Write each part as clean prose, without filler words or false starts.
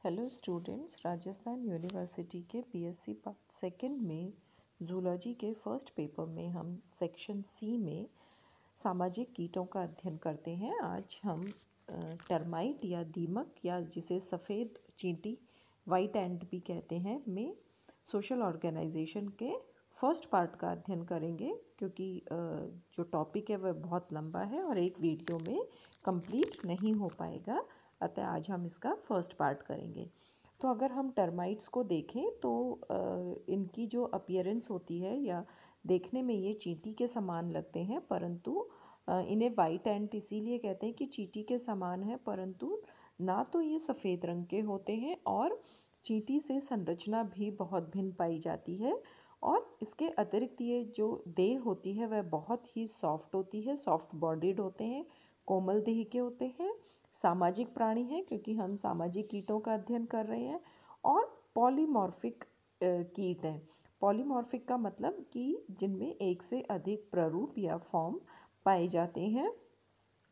Hello students, Rajasthan university के BSc part second में zoology के फर्स्ट पेपर में हम सेक्शन सी में सामाजिक कीटों का अध्ययन करते हैं। आज हम टर्माइट या दीमक या जिसे सफ़ेद चींटी वाइट एंट भी कहते हैं में सोशल ऑर्गेनाइजेशन के फर्स्ट पार्ट का अध्ययन करेंगे, क्योंकि जो टॉपिक है वह बहुत लंबा है और एक वीडियो में कंप्लीट नहीं हो पाएगा। अतः आज हम इसका फर्स्ट पार्ट करेंगे। तो अगर हम टर्माइट्स को देखें तो इनकी जो अपीयरेंस होती है या देखने में ये चींटी के समान लगते हैं, परंतु इन्हें वाइट एंट इसीलिए कहते हैं कि चींटी के समान है, परंतु ना तो ये सफ़ेद रंग के होते हैं और चींटी से संरचना भी बहुत भिन्न पाई जाती है। और इसके अतिरिक्त ये जो देह होती है वह बहुत ही सॉफ्ट होती है, सॉफ्ट बॉडीड होते हैं, कोमल देह के होते हैं, सामाजिक प्राणी हैं क्योंकि हम सामाजिक कीटों का अध्ययन कर रहे हैं, और पॉलीमॉर्फिक कीट हैं। पॉलीमॉर्फिक का मतलब कि जिनमें एक से अधिक प्रारूप या फॉर्म पाए जाते हैं,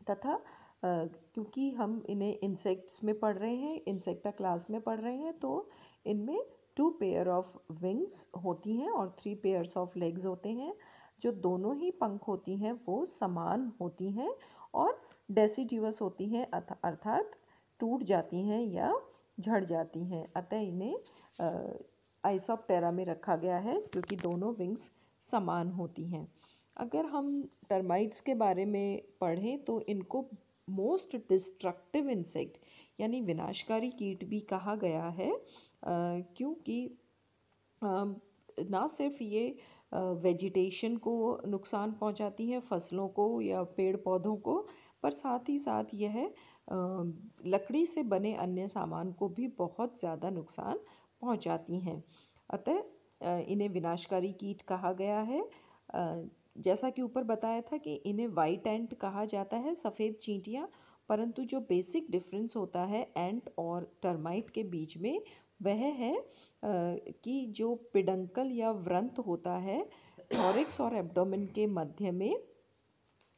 तथा क्योंकि हम इन्हें इंसेक्ट्स में पढ़ रहे हैं, इंसेक्टा क्लास में पढ़ रहे हैं, तो इनमें 2 पेयर ऑफ विंग्स होती हैं और 3 पेयर्स ऑफ लेग्स होते हैं। जो दोनों ही पंख होती हैं वो समान होती हैं और डेसिडिवस होती हैं, अर्थात टूट जाती हैं या झड़ जाती हैं। अतः इन्हें आइसोप्टेरा में रखा गया है क्योंकि दोनों विंग्स समान होती हैं। अगर हम टर्माइट्स के बारे में पढ़ें तो इनको मोस्ट डिस्ट्रक्टिव इंसेक्ट यानी विनाशकारी कीट भी कहा गया है, क्योंकि ना सिर्फ ये वेजिटेशन को नुकसान पहुंचाती है, फसलों को या पेड़ पौधों को, पर साथ ही साथ यह लकड़ी से बने अन्य सामान को भी बहुत ज़्यादा नुकसान पहुंचाती हैं। अतः इन्हें विनाशकारी कीट कहा गया है। जैसा कि ऊपर बताया था कि इन्हें वाइट एंट कहा जाता है, सफ़ेद चींटियाँ, परंतु जो बेसिक डिफरेंस होता है एंट और टर्माइट के बीच में वह है कि जो पिडंकल या व्रंत होता है थॉरिक्स और एब्डोमेन के मध्य में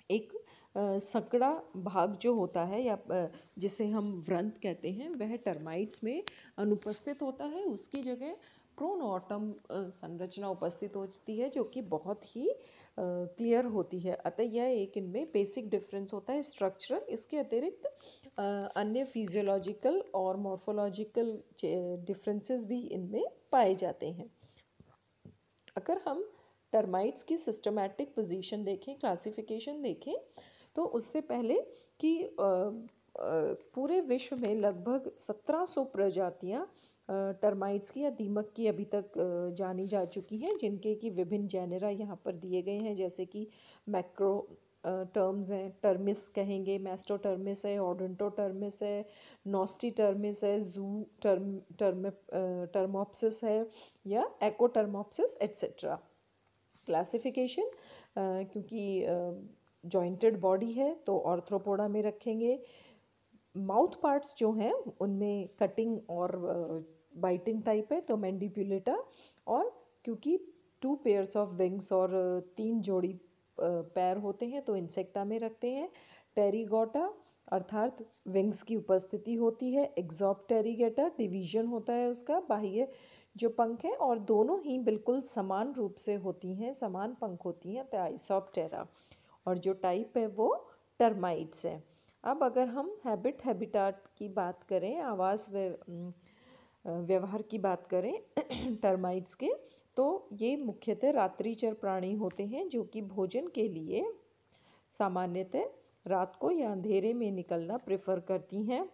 एक सकड़ा भाग जो होता है या जिसे हम व्रंत कहते हैं, वह टर्माइट्स में अनुपस्थित होता है। उसकी जगह प्रोनोटम संरचना उपस्थित होती है जो कि बहुत ही क्लियर होती है। अतः यह एक इनमें बेसिक डिफरेंस होता है स्ट्रक्चरल। इसके अतिरिक्त अन्य फिजियोलॉजिकल और मॉर्फोलॉजिकल डिफरेंसेस भी इनमें पाए जाते हैं। अगर हम टर्माइट्स की सिस्टमैटिक पोजीशन देखें, क्लासिफिकेशन देखें, तो उससे पहले कि पूरे विश्व में लगभग 1700 प्रजातियां टर्माइट्स की या दीमक की अभी तक जानी जा चुकी हैं, जिनके कि विभिन्न जेनेरा यहाँ पर दिए गए हैं, जैसे कि मैक्रो टर्म्स हैं, टर्मिस कहेंगे, मैस्टोटर्मिस है, ओडोंटोटर्मिस है, नॉस्टीटर्मिस है, जू टर्मोप्सिस है या एकोटर्मोप्सिस एट्सेट्रा। क्लासिफिकेशन क्योंकि जॉइंटेड बॉडी है तो ऑर्थ्रोपोडा में रखेंगे। माउथ पार्ट्स जो हैं उनमें कटिंग और बाइटिंग टाइप है तो मैंडिपुलेटा, और क्योंकि 2 पेयर्स ऑफ विंग्स और 3 जोड़ी पैर होते हैं तो इंसेक्टा में रखते हैं। टेरिगोटा अर्थात विंग्स की उपस्थिति होती है। एक्सोप्टेरिगेटा डिवीजन होता है उसका, बाह्य जो पंख हैं, और दोनों ही बिल्कुल समान रूप से होती हैं, समान पंख होती हैं, तो आइसोप्टेरा। और जो टाइप है वो टर्माइट्स है। अब अगर हम हैबिटाट की बात करें, आवास व्यवहार की बात करें टर्माइट्स के, तो ये मुख्यतः रात्रिचर प्राणी होते हैं जो कि भोजन के लिए सामान्यतः रात को या अंधेरे में निकलना प्रेफर करती हैं,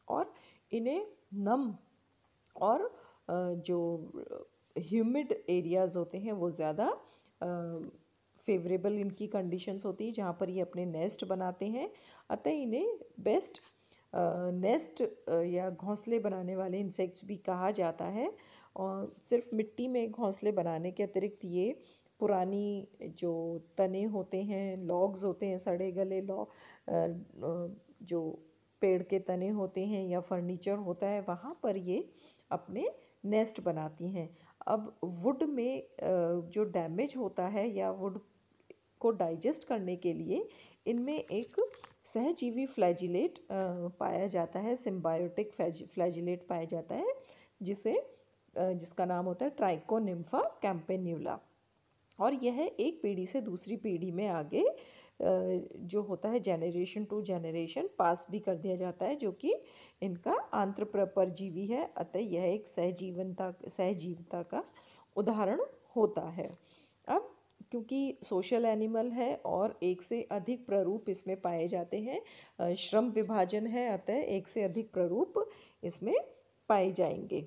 और इन्हें नम और जो ह्यूमिड एरियाज़ होते हैं वो ज़्यादा फेवरेबल इनकी कंडीशंस होती है जहाँ पर ये अपने नेस्ट बनाते हैं। अतः इन्हें बेस्ट नेस्ट या घोंसले बनाने वाले इंसेक्ट्स भी कहा जाता है। और सिर्फ मिट्टी में घोंसले बनाने के अतिरिक्त ये पुरानी जो तने होते हैं, लॉग्स होते हैं, सड़े गले जो पेड़ के तने होते हैं या फर्नीचर होता है, वहाँ पर ये अपने नेस्ट बनाती हैं। अब वुड में जो डैमेज होता है या वुड को डाइजेस्ट करने के लिए इनमें एक सहजीवी फ्लैजिलेट पाया जाता है, सिम्बायोटिक फ्लैजिलेट पाया जाता है, जिसका नाम होता है ट्राइकोनिम्फा कैम्पेन्यूला। और यह एक पीढ़ी से दूसरी पीढ़ी में आगे जो होता है जेनरेशन टू जेनरेशन पास भी कर दिया जाता है, जो कि इनका आंत्र परजीवी है। अतः यह एक सहजीवता का उदाहरण होता है। अब क्योंकि सोशल एनिमल है और एक से अधिक प्ररूप इसमें पाए जाते हैं, श्रम विभाजन है, अतः एक से अधिक प्ररूप इसमें पाए जाएंगे।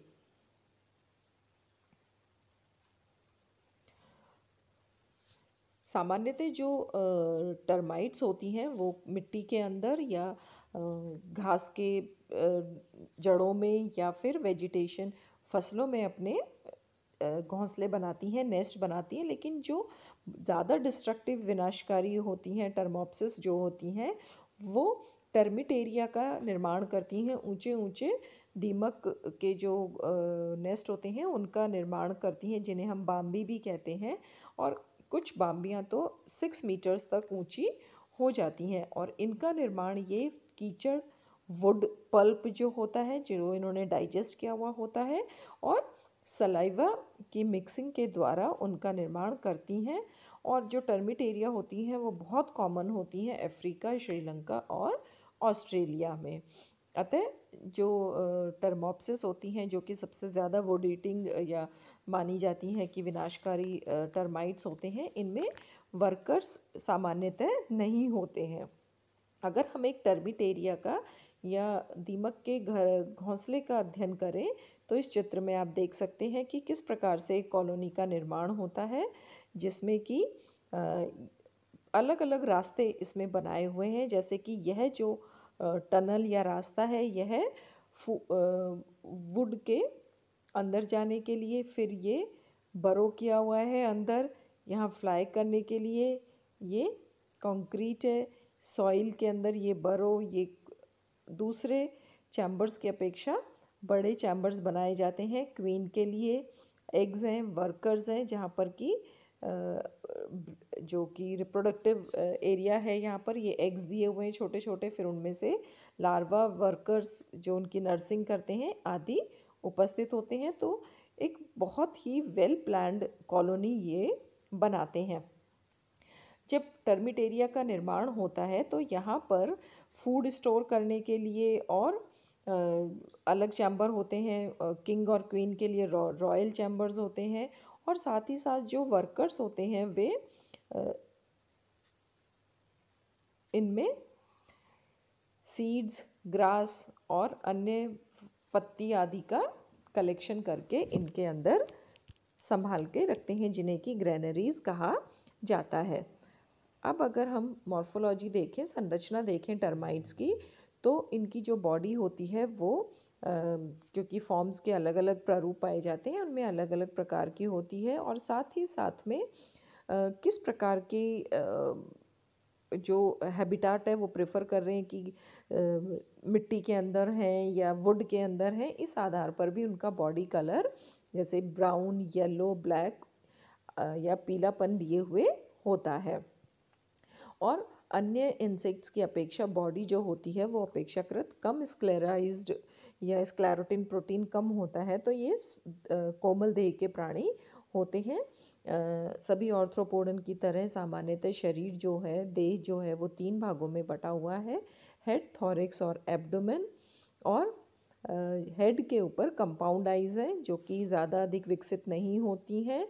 सामान्यतः जो टर्माइट्स होती हैं वो मिट्टी के अंदर या घास के जड़ों में या फिर वेजिटेशन फसलों में अपने घोंसले बनाती हैं, नेस्ट बनाती हैं। लेकिन जो ज़्यादा डिस्ट्रक्टिव विनाशकारी होती हैं, टर्मोप्सिस जो होती हैं, वो टर्मिटेरिया का निर्माण करती हैं। ऊंचे ऊंचे दीमक के जो नेस्ट होते हैं उनका निर्माण करती हैं, जिन्हें हम बाम्बी भी कहते हैं। और कुछ बाम्बियाँ तो 6 मीटर्स तक ऊंची हो जाती हैं। और इनका निर्माण ये कीचड़ वुड पल्प जो होता है, जो इन्होंने डाइजेस्ट किया हुआ होता है, और सलाइवा की मिक्सिंग के द्वारा उनका निर्माण करती हैं। और जो टर्मिटेरिया होती हैं वो बहुत कॉमन होती हैं अफ्रीका, श्रीलंका और ऑस्ट्रेलिया में। अतः जो टर्मोप्सिस होती हैं, जो कि सबसे ज़्यादा वुड ईटिंग या मानी जाती हैं कि विनाशकारी टर्माइट्स होते हैं, इनमें वर्कर्स सामान्यतः नहीं होते हैं। अगर हम एक टर्मिटेरिया का या दीमक के घोंसले का अध्ययन करें तो इस चित्र में आप देख सकते हैं कि किस प्रकार से एक कॉलोनी का निर्माण होता है, जिसमें कि अलग अलग रास्ते इसमें बनाए हुए हैं। जैसे कि यह जो टनल या रास्ता है, यह वुड के अंदर जाने के लिए, फिर ये बरो किया हुआ है अंदर, यहाँ फ्लाई करने के लिए ये कंक्रीट है, सॉइल के अंदर ये बरो, ये दूसरे चैम्बर्स की अपेक्षा बड़े चैम्बर्स बनाए जाते हैं। क्वीन के लिए एग्स हैं, वर्कर्स हैं, जहाँ पर कि जो कि रिप्रोडक्टिव एरिया है, यहाँ पर ये एग्स दिए हुए हैं छोटे छोटे, फिर उनमें से लार्वा वर्कर्स जो उनकी नर्सिंग करते हैं आदि उपस्थित होते हैं। तो एक बहुत ही वेल प्लान्ड कॉलोनी ये बनाते हैं। जब टर्मिटेरिया का निर्माण होता है तो यहाँ पर फूड स्टोर करने के लिए और अलग चैम्बर होते हैं, किंग और क्वीन के लिए रॉयल चैम्बर्स होते हैं। और साथ ही साथ जो वर्कर्स होते हैं वे इनमें सीड्स, ग्रास और अन्य पत्ती आदि का कलेक्शन करके इनके अंदर संभाल के रखते हैं, जिन्हें कि ग्रेनरीज कहा जाता है। अब अगर हम मॉर्फोलॉजी देखें, संरचना देखें टर्माइट्स की, तो इनकी जो बॉडी होती है वो क्योंकि फॉर्म्स के अलग अलग प्रारूप पाए जाते हैं, उनमें अलग अलग प्रकार की होती है। और साथ ही साथ में किस प्रकार की जो हैबिटाट है वो प्रेफर कर रहे हैं कि मिट्टी के अंदर हैं या वुड के अंदर हैं, इस आधार पर भी उनका बॉडी कलर जैसे ब्राउन, येलो, ब्लैक या पीलापन लिए हुए होता है। और अन्य इंसेक्ट्स की अपेक्षा बॉडी जो होती है वो अपेक्षाकृत कम स्क्लेराइज्ड या स्क्लेरोटिन प्रोटीन कम होता है। तो ये कोमल देह के प्राणी होते हैं। सभी ऑर्थ्रोपोडन की तरह सामान्यतः शरीर जो है, देह जो है, वो 3 भागों में बटा हुआ है, हेड, थॉरिक्स और एब्डोमेन। और हेड के ऊपर कंपाउंड आइज हैं जो कि ज़्यादा अधिक विकसित नहीं होती हैं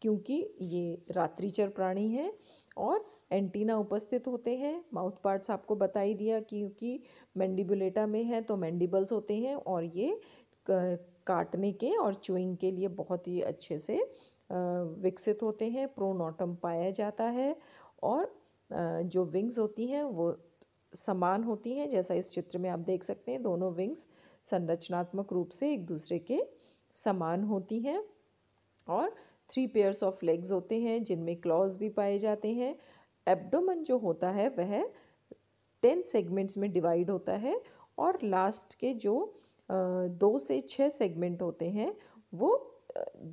क्योंकि ये रात्रिचर प्राणी हैं। और एंटीना उपस्थित होते हैं। माउथ पार्ट्स आपको बता ही दिया, क्योंकि मैंडिबुलेटा में है तो मैंडिबल्स होते हैं और ये काटने के और च्यूइंग के लिए बहुत ही अच्छे से विकसित होते हैं। प्रोनोटम पाया जाता है और जो विंग्स होती हैं वो समान होती हैं, जैसा इस चित्र में आप देख सकते हैं। दोनों विंग्स संरचनात्मक रूप से एक दूसरे के समान होती हैं। और 3 पेयर्स ऑफ लेग्स होते हैं जिनमें क्लॉज भी पाए जाते हैं। एब्डोमेन जो होता है वह 10 सेगमेंट्स में डिवाइड होता है और लास्ट के जो 2 से 6 सेगमेंट होते हैं वो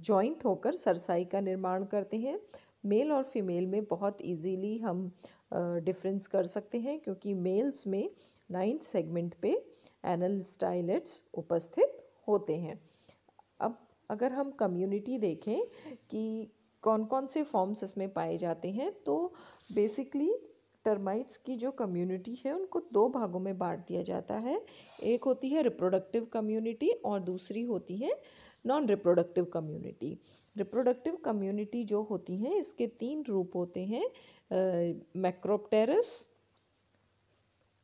जॉइंट होकर सरसाई का निर्माण करते हैं। मेल और फीमेल में बहुत इजीली हम डिफरेंस कर सकते हैं, क्योंकि मेल्स में 9th सेगमेंट पे एनल स्टाइलेट्स उपस्थित होते हैं। अब अगर हम कम्युनिटी देखें कि कौन कौन से फॉर्म्स इसमें पाए जाते हैं, तो बेसिकली टर्माइट्स की जो कम्युनिटी है उनको दो भागों में बांट दिया जाता है। एक होती है रिप्रोडक्टिव कम्युनिटी और दूसरी होती है non reproductive community. Reproductive community जो होती हैं इसके 3 रूप होते हैं। मैक्रोप्टेरस,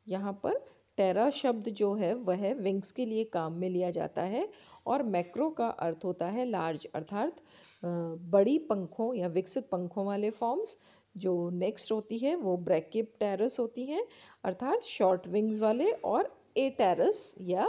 यहाँ पर टेरा शब्द जो है वह विंग्स के लिए काम में लिया जाता है, और मैक्रो का अर्थ होता है लार्ज, अर्थात बड़ी पंखों या विकसित पंखों वाले फॉर्म्स। जो नेक्स्ट होती है वो ब्रैकियोप्टेरस होती हैं, अर्थात शॉर्ट विंग्स वाले, और एटेरस या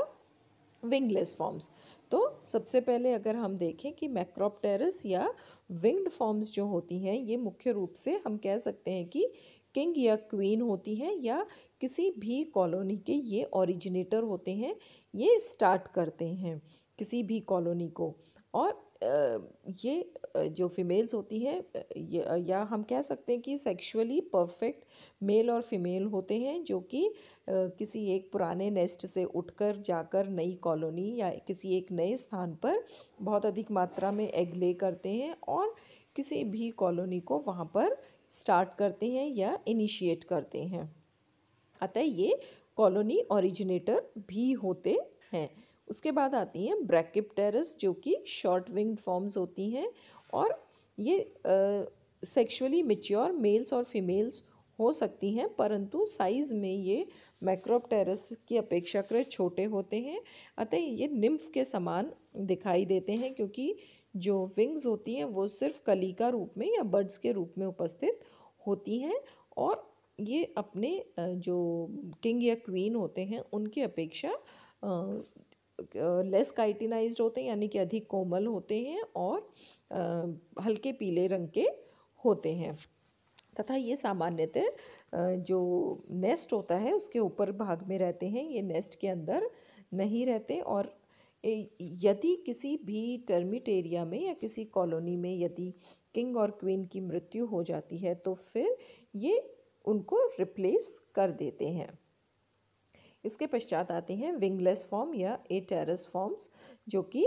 विंगलेस फॉर्म्स। तो सबसे पहले अगर हम देखें कि मैक्रोप्टेरस या विंग्ड फॉर्म्स जो होती हैं, ये मुख्य रूप से हम कह सकते हैं कि किंग या क्वीन होती हैं, या किसी भी कॉलोनी के ये ओरिजिनेटर होते हैं, ये स्टार्ट करते हैं किसी भी कॉलोनी को। और ये जो फीमेल्स होती हैं या हम कह सकते हैं कि सेक्सुअली परफेक्ट मेल और फीमेल होते हैं, जो कि किसी एक पुराने नेस्ट से उठकर जाकर नई कॉलोनी या किसी एक नए स्थान पर बहुत अधिक मात्रा में एग ले करते हैं और किसी भी कॉलोनी को वहाँ पर स्टार्ट करते हैं या इनिशिएट करते हैं। अतः ये कॉलोनी ओरिजिनेटर भी होते हैं। उसके बाद आती हैं ब्रैकियोप्टेरस, जो कि शॉर्ट विंग्ड फॉर्म्स होती हैं, और ये सेक्सुअली मैच्योर मेल्स और फीमेल्स हो सकती हैं, परंतु साइज़ में ये मैक्रोप्टेरस की अपेक्षाकृत छोटे होते हैं। अतः ये निम्फ के समान दिखाई देते हैं, क्योंकि जो विंग्स होती हैं वो सिर्फ कलिका रूप में या बड्स के रूप में उपस्थित होती हैं, और ये अपने जो किंग या क्वीन होते हैं उनकी अपेक्षा लेस काइटिनाइज्ड होते हैं, यानी कि अधिक कोमल होते हैं और हल्के पीले रंग के होते हैं। तथा ये सामान्यतः जो नेस्ट होता है उसके ऊपर भाग में रहते हैं, ये नेस्ट के अंदर नहीं रहते। और यदि किसी भी टर्मिट एरिया में या किसी कॉलोनी में यदि किंग और क्वीन की मृत्यु हो जाती है तो फिर ये उनको रिप्लेस कर देते हैं। इसके पश्चात आते हैं विंगलेस फॉर्म या एटेरस फॉर्म्स, जो कि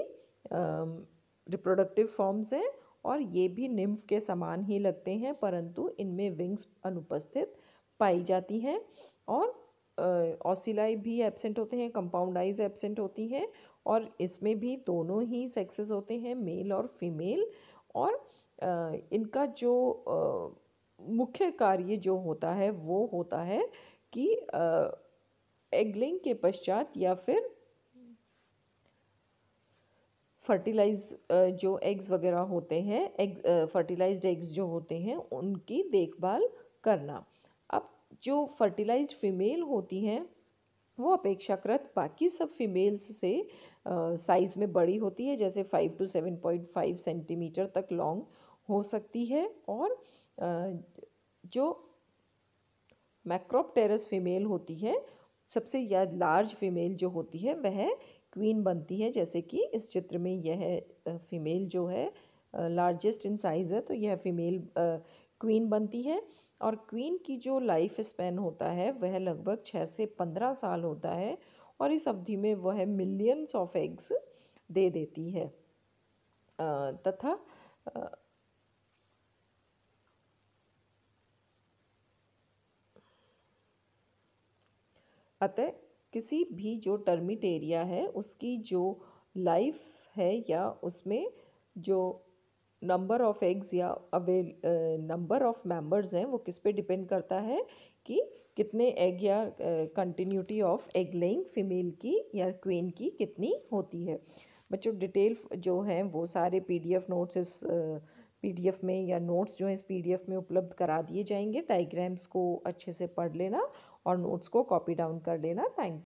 रिप्रोडक्टिव फॉर्म्स हैं, और ये भी निम्फ के समान ही लगते हैं, परंतु इनमें विंग्स अनुपस्थित पाई जाती हैं, और ऑसिलाई भी एब्सेंट होते हैं, कंपाउंड आइज एब्सेंट होती हैं, और इसमें भी दोनों ही सेक्सेस होते हैं, मेल और फीमेल। और इनका जो मुख्य कार्य जो होता है वो होता है कि एगलिंग के पश्चात या फिर फर्टिलाइज जो एग्स वगैरह होते हैं, फर्टिलाइज्ड एग्स जो होते हैं उनकी देखभाल करना। अब जो फर्टिलाइज्ड फीमेल होती हैं वो अपेक्षाकृत बाकी सब फीमेल्स से साइज़ में बड़ी होती है, जैसे 5 to 7.5 सेंटीमीटर तक लॉन्ग हो सकती है। और जो मैक्रोप्टेरस फीमेल होती है, सबसे या लार्ज फीमेल जो होती है वह क्वीन बनती है, जैसे कि इस चित्र में यह फीमेल जो है लार्जेस्ट इन साइज़ है, तो यह फीमेल क्वीन बनती है। और क्वीन की जो लाइफ स्पैन होता है वह लगभग 6 से 15 साल होता है, और इस अवधि में वह मिलियंस ऑफ एग्स दे देती है। तथा अतः किसी भी जो टर्मिट एरिया है उसकी जो लाइफ है या उसमें जो नंबर ऑफ एग्स या नंबर ऑफ मेंबर्स हैं वो किस पे डिपेंड करता है कि कितने एग या continuity of egg laying female की या क्वीन की कितनी होती है। बच्चों डिटेल जो हैं वो सारे पीडीएफ नोट्स इस पीडीएफ में या नोट्स जो हैं इस पीडीएफ में उपलब्ध करा दिए जाएंगे। डायग्राम्स को अच्छे से पढ़ लेना और नोट्स को कॉपी डाउन कर लेना। थैंक